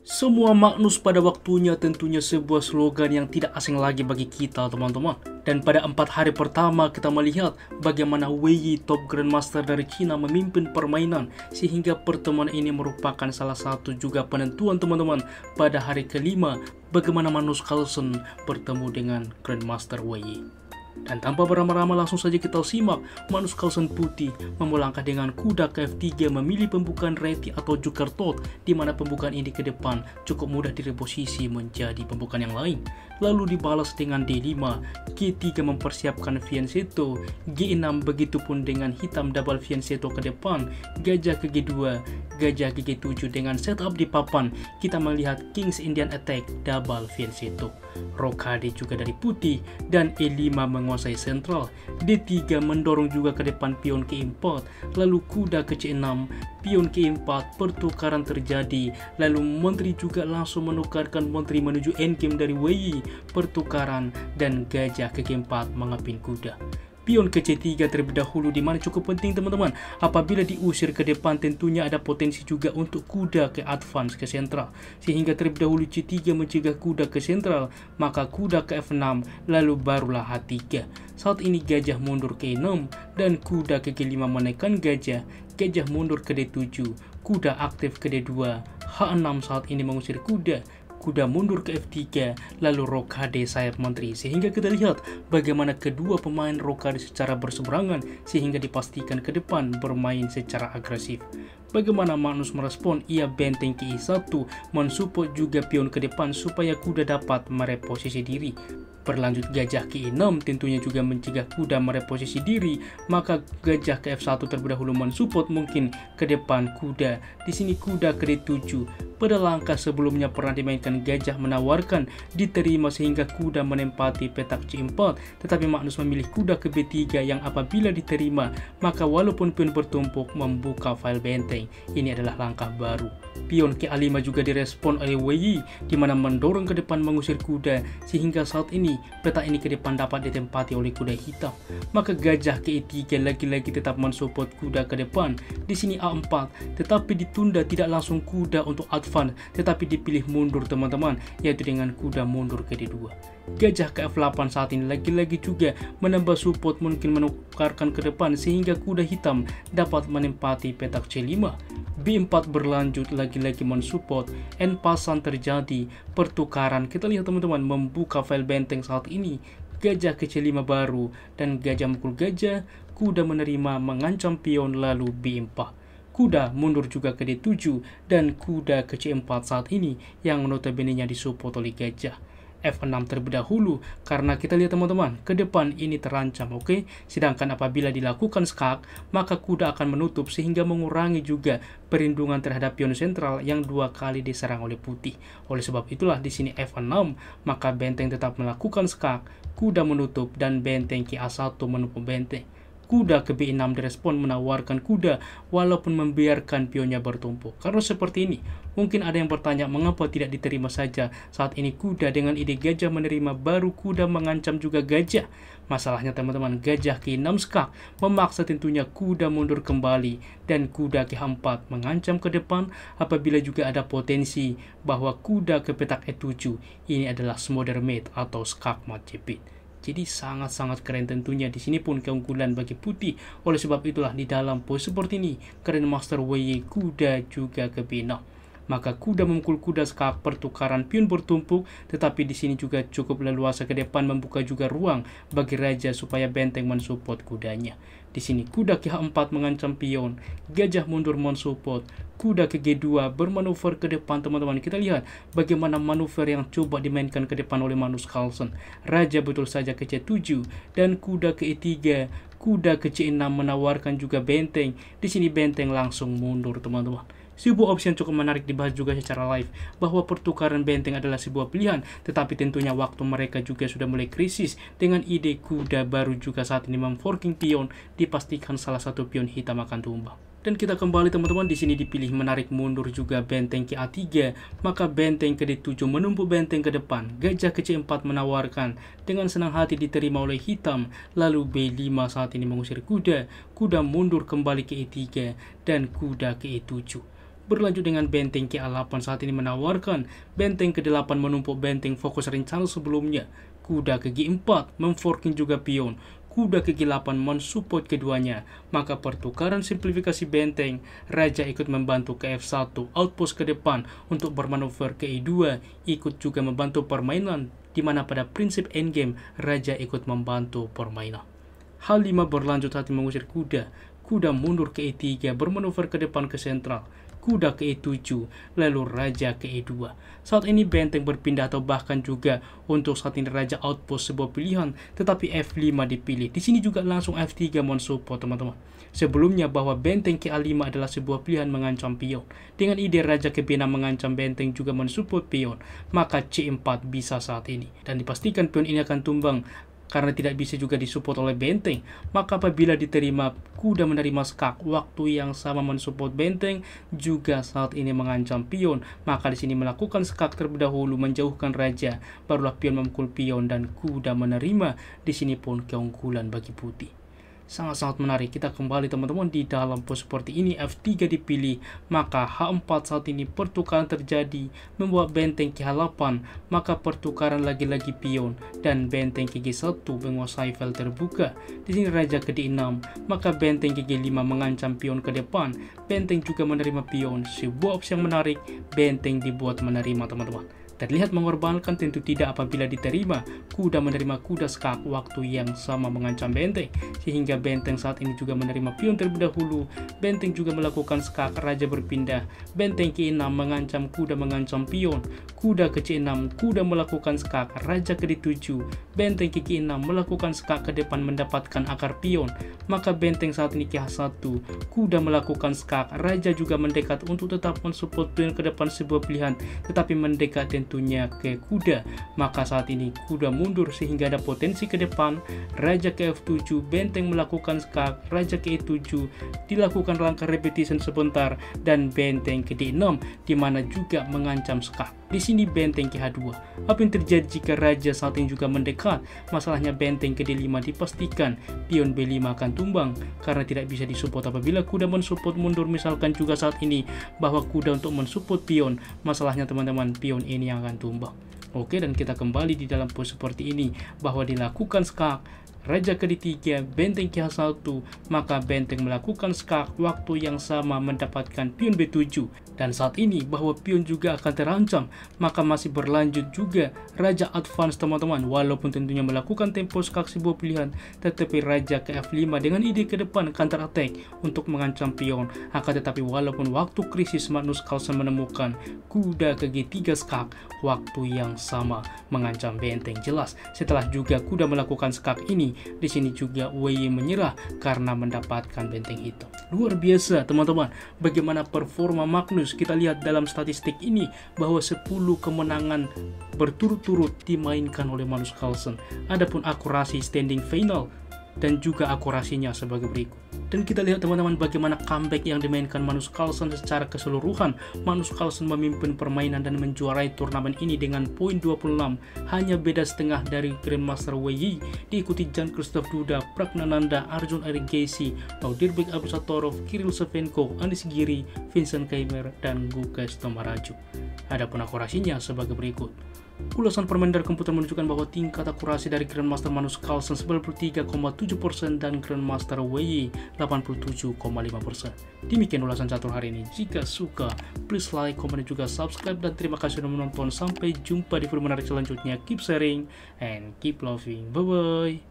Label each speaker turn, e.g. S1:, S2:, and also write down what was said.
S1: Semua Magnus pada waktunya tentunya sebuah slogan yang tidak asing lagi bagi kita teman-teman. Dan pada 4 hari pertama kita melihat bagaimana Wei Yi top Grandmaster dari Cina memimpin permainan. Sehingga pertemuan ini merupakan salah satu juga penentuan teman-teman pada hari kelima bagaimana Magnus Carlsen bertemu dengan Grandmaster Wei Yi. Dan tanpa berlama-lama langsung saja kita simak Magnus Carlsen putih memulangkan dengan kuda ke F3 memilih pembukaan Reti atau Joker Tot, di mana pembukaan ini ke depan cukup mudah direposisi menjadi pembukaan yang lain. Lalu dibalas dengan D5, G3 mempersiapkan Fianchetto, G6 begitupun dengan hitam double Fianchetto ke depan, gajah ke G2, gajah ke G7 dengan setup di papan kita melihat King's Indian Attack double Fianchetto. Rokade juga dari putih dan E5 menguasai sentral. D3 mendorong juga ke depan pion ke 4, lalu kuda ke C6, pion ke 4, pertukaran terjadi, lalu menteri juga langsung menukarkan menteri menuju endgame dari Wei Yi, pertukaran, dan gajah ke G4 mengepin kuda. Pion ke C3 terlebih dahulu, di mana cukup penting teman-teman. Apabila diusir ke depan tentunya ada potensi juga untuk kuda ke advance ke sentral. Sehingga terlebih dahulu C3 mencegah kuda ke sentral, maka kuda ke F6, lalu barulah H3. Saat ini gajah mundur ke E6 dan kuda ke G5 menaikkan gajah, gajah mundur ke D7, kuda aktif ke D2, H6 saat ini mengusir kuda, kuda mundur ke F3, lalu rokade sayap menteri. Sehingga kita lihat bagaimana kedua pemain rokade secara berseberangan sehingga dipastikan ke depan bermain secara agresif. Bagaimana Magnus merespon? Ia benteng ke I1, mensupport juga pion ke depan supaya kuda dapat mereposisi diri. Berlanjut gajah ke E6 tentunya juga mencegah kuda mereposisi diri, maka gajah ke F1 terlebih dahulu mensupport mungkin ke depan kuda. Di sini kuda ke D7. Pada langkah sebelumnya pernah dimainkan gajah menawarkan, diterima sehingga kuda menempati petak C4, tetapi Magnus memilih kuda ke B3 yang apabila diterima, maka walaupun pion bertumpuk membuka file benteng. Ini adalah langkah baru. Pion ke A5 juga direspon oleh Wei Yi, di mana mendorong ke depan mengusir kuda, sehingga saat ini peta ini ke depan dapat ditempati oleh kuda hitam. Maka gajah ke E3 lagi-lagi tetap mensupport kuda ke depan. Di sini A4, tetapi ditunda tidak langsung kuda untuk advance, tetapi dipilih mundur teman-teman, yaitu dengan kuda mundur ke D2. Gajah ke F8 saat ini lagi-lagi juga menambah support, mungkin menukarkan ke depan sehingga kuda hitam dapat menempati petak C5. B4 berlanjut lagi-lagi mensupport, N pasan terjadi, pertukaran. Kita lihat teman-teman membuka file benteng saat ini. Gajah ke C5 baru dan gajah mukul gajah, kuda menerima mengancam pion lalu B4. Kuda mundur juga ke D7 dan kuda ke C4 saat ini yang notabene-nya disupport oleh gajah. F6 terlebih dahulu karena kita lihat teman-teman ke depan ini terancam, oke? Sedangkan apabila dilakukan skak, maka kuda akan menutup sehingga mengurangi juga perlindungan terhadap pion sentral yang 2 kali diserang oleh putih. Oleh sebab itulah di sini F6, maka benteng tetap melakukan skak, kuda menutup dan benteng ke A1 menutup benteng. Kuda ke B6 direspon menawarkan kuda walaupun membiarkan pionnya bertumpuk. Karena seperti ini, mungkin ada yang bertanya mengapa tidak diterima saja saat ini kuda dengan ide gajah menerima baru kuda mengancam juga gajah. Masalahnya teman-teman, gajah ke 6 skak memaksa tentunya kuda mundur kembali dan kuda ke 4 mengancam ke depan apabila juga ada potensi bahwa kuda ke petak E7 ini adalah smother mate atau skak mat jepit. Jadi sangat-sangat keren tentunya. Di sini pun keunggulan bagi putih. Oleh sebab itulah di dalam pose seperti ini Grandmaster Wei Yi kuda juga ke B6. Maka kuda memukul kuda skak, pertukaran pion bertumpuk, tetapi di sini juga cukup leluasa ke depan membuka juga ruang bagi raja supaya benteng mensupport kudanya. Di sini kuda ke H4 mengancam pion, gajah mundur mensupport, kuda ke G2 bermanuver ke depan teman-teman. Kita lihat bagaimana manuver yang coba dimainkan ke depan oleh Magnus Carlsen. Raja betul saja ke C7 dan kuda ke E3, kuda ke C6 menawarkan juga benteng. Di sini benteng langsung mundur teman-teman. Sebuah opsi yang cukup menarik dibahas juga secara live, bahwa pertukaran benteng adalah sebuah pilihan, tetapi tentunya waktu mereka juga sudah mulai krisis dengan ide kuda baru juga saat ini memforking pion, dipastikan salah satu pion hitam akan tumbang. Dan kita kembali teman-teman, di sini dipilih menarik mundur juga benteng ke A3, maka benteng ke D7 menumpuk benteng ke depan, gajah ke C4 menawarkan, dengan senang hati diterima oleh hitam, lalu B5 saat ini mengusir kuda, kuda mundur kembali ke E3, dan kuda ke E7. Berlanjut dengan benteng KA8 saat ini menawarkan benteng ke-8 menumpuk benteng fokus rencana sebelumnya. Kuda ke G4 memforking juga pion. Kuda ke G8 mensupport keduanya. Maka pertukaran simplifikasi benteng, raja ikut membantu ke F1 outpost ke depan untuk bermanuver ke E2, ikut juga membantu permainan, di mana pada prinsip endgame raja ikut membantu permainan. H5 berlanjut saat mengusir kuda. Kuda mundur ke E3 bermanuver ke depan ke sentral. Kuda ke E7, lalu raja ke E2. Saat ini benteng berpindah atau bahkan juga untuk saat ini raja outpost sebuah pilihan, tetapi F5 dipilih. Di sini juga langsung F3 mensupport teman-teman. Sebelumnya bahwa benteng ke A5 adalah sebuah pilihan mengancam pion. Dengan ide raja ke B6 mengancam benteng juga mensupport pion, maka C4 bisa saat ini. Dan dipastikan pion ini akan tumbang karena tidak bisa juga disupport oleh benteng. Maka apabila diterima, kuda menerima skak, waktu yang sama mensupport benteng juga saat ini mengancam pion. Maka di sini melakukan skak terlebih dahulu menjauhkan raja, barulah pion memukul pion dan kuda menerima. Di sini pun keunggulan bagi putih. Sangat-sangat menarik. Kita kembali teman-teman di dalam pos seperti ini. F3 dipilih, maka H4 saat ini pertukaran terjadi membuat benteng ke H8, maka pertukaran lagi-lagi pion dan benteng ke G1 menguasai file terbuka. Di sini raja ke D6, maka benteng ke G5 mengancam pion ke depan. Benteng juga menerima pion. Sebuah opsi yang menarik, benteng dibuat menerima teman-teman. Terlihat mengorbankan, tentu tidak apabila diterima. Kuda menerima kuda skak, waktu yang sama mengancam benteng, sehingga benteng saat ini juga menerima pion terlebih dahulu. Benteng juga melakukan skak, raja berpindah. Benteng ke E6 mengancam kuda mengancam pion. Kuda ke C6, kuda melakukan skak, raja ke D7. Benteng ke G6 melakukan skak ke depan mendapatkan akar pion. Maka benteng saat ini ke H1, kuda melakukan skak, raja juga mendekat untuk tetap mensupport pion ke depan sebuah pilihan, tetapi mendekat tentunya ke kuda. Maka saat ini kuda mundur sehingga ada potensi ke depan. Raja ke F7, benteng melakukan skak, raja ke E7, dilakukan langkah repetition sebentar, dan benteng ke D6 di mana juga mengancam skak. Di sini benteng ke H2. Apa yang terjadi jika raja saat ini juga mendekat? Masalahnya benteng ke D5 dipastikan pion B5 akan tumbang karena tidak bisa disupport apabila kuda mensupport mundur. Misalkan juga saat ini bahwa kuda untuk mensupport pion, masalahnya teman-teman pion ini yang akan tumbang. Oke, dan kita kembali di dalam pos seperti ini bahwa dilakukan skak, raja ke D3, benteng ke H1, maka benteng melakukan skak, waktu yang sama mendapatkan pion B7. Dan saat ini bahwa pion juga akan terancam, maka masih berlanjut juga raja advance teman-teman. Walaupun tentunya melakukan tempo skak sebuah pilihan, tetapi raja ke F5 dengan ide ke depan counter attack untuk mengancam pion. Akan tetapi walaupun waktu krisis, Magnus Carlsen menemukan kuda ke G3 skak, waktu yang sama mengancam benteng. Jelas setelah juga kuda melakukan skak ini, di sini juga WY menyerah karena mendapatkan benteng hitam. Luar biasa teman-teman, bagaimana performa Magnus. Kita lihat dalam statistik ini bahwa 10 kemenangan berturut-turut dimainkan oleh Magnus Carlsen. Adapun akurasi standing final dan juga akurasinya sebagai berikut. Dan kita lihat teman-teman bagaimana comeback yang dimainkan Magnus Carlsen secara keseluruhan. Magnus Carlsen memimpin permainan dan menjuarai turnamen ini dengan poin 26, hanya beda setengah dari Grandmaster WY, diikuti Jan-Christoph Duda, Pragnananda, Arjun Erigaisi, Laudirbek Abdusattorov, Kirill Savenko, Anis Giri, Vincent Keimer, dan Gugas Tomaraju. Adapun akurasinya sebagai berikut. Ulasan permainan dari komputer menunjukkan bahwa tingkat akurasi dari Grandmaster Magnus Carlsen 93,7% dan Grandmaster WY 87,5%. Demikian ulasan catur hari ini. Jika suka, please like, komen, dan juga subscribe. Dan terima kasih sudah menonton. Sampai jumpa di video menarik selanjutnya. Keep sharing and keep loving. Bye-bye.